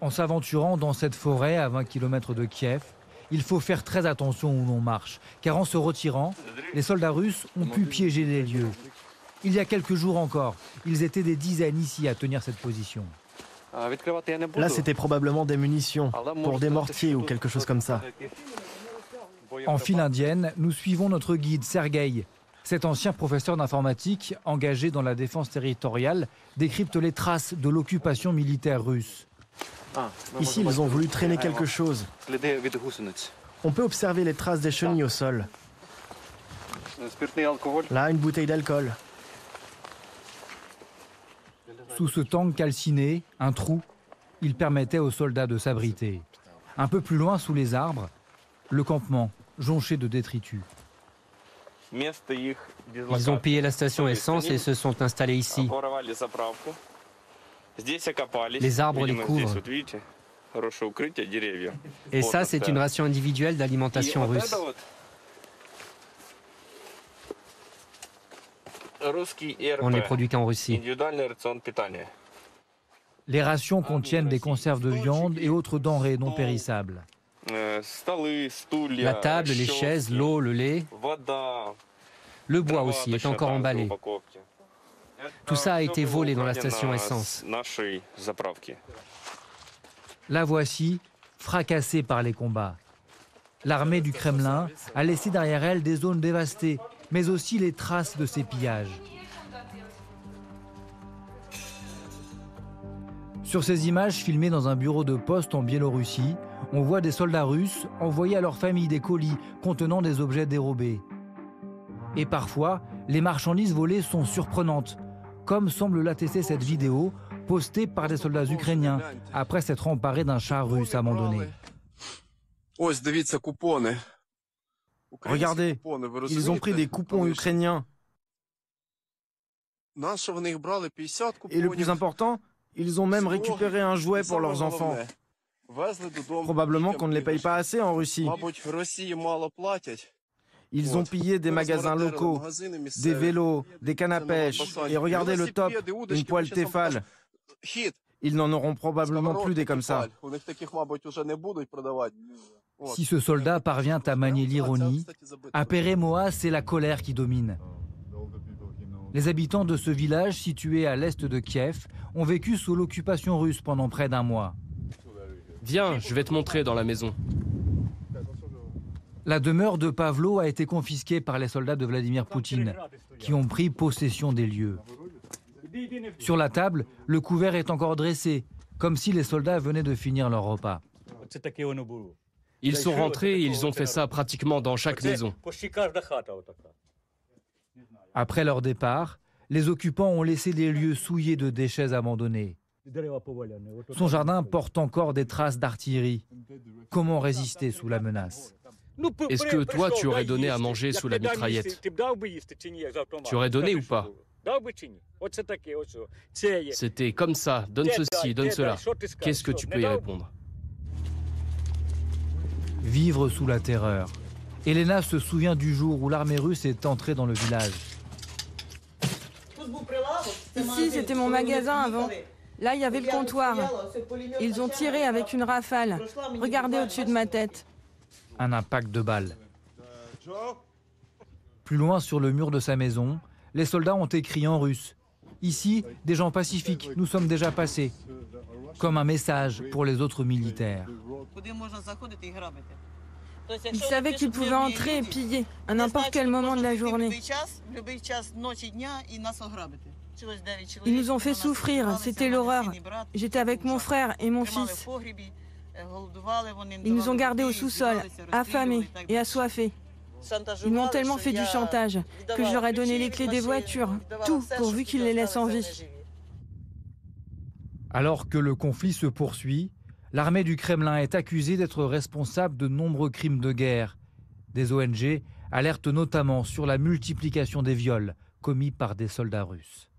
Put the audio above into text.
En s'aventurant dans cette forêt à 20 km de Kiev, il faut faire très attention où l'on marche, car en se retirant, les soldats russes ont pu piéger les lieux. Il y a quelques jours encore, ils étaient des dizaines ici à tenir cette position. Là, c'était probablement des munitions, pour des mortiers ou quelque chose comme ça. En file indienne, nous suivons notre guide Sergueï. Cet ancien professeur d'informatique, engagé dans la défense territoriale, décrypte les traces de l'occupation militaire russe. Ici, ils ont voulu traîner quelque chose. On peut observer les traces des chenilles au sol. Là, une bouteille d'alcool. Sous ce tank calciné, un trou, il permettait aux soldats de s'abriter. Un peu plus loin, sous les arbres, le campement, jonché de détritus. Ils ont pillé la station essence et se sont installés ici. Les arbres les couvrent. Et ça, c'est une ration individuelle d'alimentation russe. On n'est produit qu'en Russie. Les rations contiennent des conserves de viande et autres denrées non périssables. La table, les chaises, l'eau, le lait. Le bois aussi est encore emballé. Tout ça a été volé dans la station essence. La voici, fracassée par les combats. L'armée du Kremlin a laissé derrière elle des zones dévastées, mais aussi les traces de ces pillages. Sur ces images filmées dans un bureau de poste en Biélorussie, on voit des soldats russes envoyer à leur famille des colis contenant des objets dérobés. Et parfois, les marchandises volées sont surprenantes, comme semble l'attester cette vidéo postée par des soldats ukrainiens après s'être emparés d'un char russe abandonné. Regardez, ils ont pris des coupons ukrainiens. Et le plus important, ils ont même récupéré un jouet pour leurs enfants. Probablement qu'on ne les paye pas assez en Russie. Ils ont pillé des magasins locaux, des vélos, des cannes à pêche. Et regardez le top, une poêle Tefal. Ils n'en auront probablement plus des comme ça. Si ce soldat parvient à manier l'ironie, à Peremoa, c'est la colère qui domine. Les habitants de ce village situé à l'est de Kiev ont vécu sous l'occupation russe pendant près d'un mois. Viens, je vais te montrer dans la maison. La demeure de Pavlo a été confisquée par les soldats de Vladimir Poutine, qui ont pris possession des lieux. Sur la table, le couvert est encore dressé, comme si les soldats venaient de finir leur repas. Ils sont rentrés et ils ont fait ça pratiquement dans chaque maison. Après leur départ, les occupants ont laissé des lieux souillés de déchets abandonnés. Son jardin porte encore des traces d'artillerie. Comment résister sous la menace ? Est-ce que toi, tu aurais donné à manger sous la mitraillette? Tu aurais donné ou pas? C'était comme ça, donne ceci, donne cela. Qu'est-ce que tu peux y répondre? Vivre sous la terreur. Elena se souvient du jour où l'armée russe est entrée dans le village. Ici, c'était mon magasin avant. Là, il y avait le comptoir. Ils ont tiré avec une rafale. Regardez au-dessus de ma tête. Un impact de balles. Plus loin, sur le mur de sa maison, les soldats ont écrit en russe. Ici, des gens pacifiques, nous sommes déjà passés. Comme un message pour les autres militaires. Ils savaient qu'ils pouvaient entrer et piller à n'importe quel moment de la journée. Ils nous ont fait souffrir, c'était l'horreur. J'étais avec mon frère et mon fils. Ils nous ont gardés au sous-sol, affamés et assoiffés. Ils m'ont tellement fait du chantage que je leur ai donné les clés des voitures, tout pourvu qu'ils les laissent en vie. Alors que le conflit se poursuit, l'armée du Kremlin est accusée d'être responsable de nombreux crimes de guerre. Des ONG alertent notamment sur la multiplication des viols commis par des soldats russes.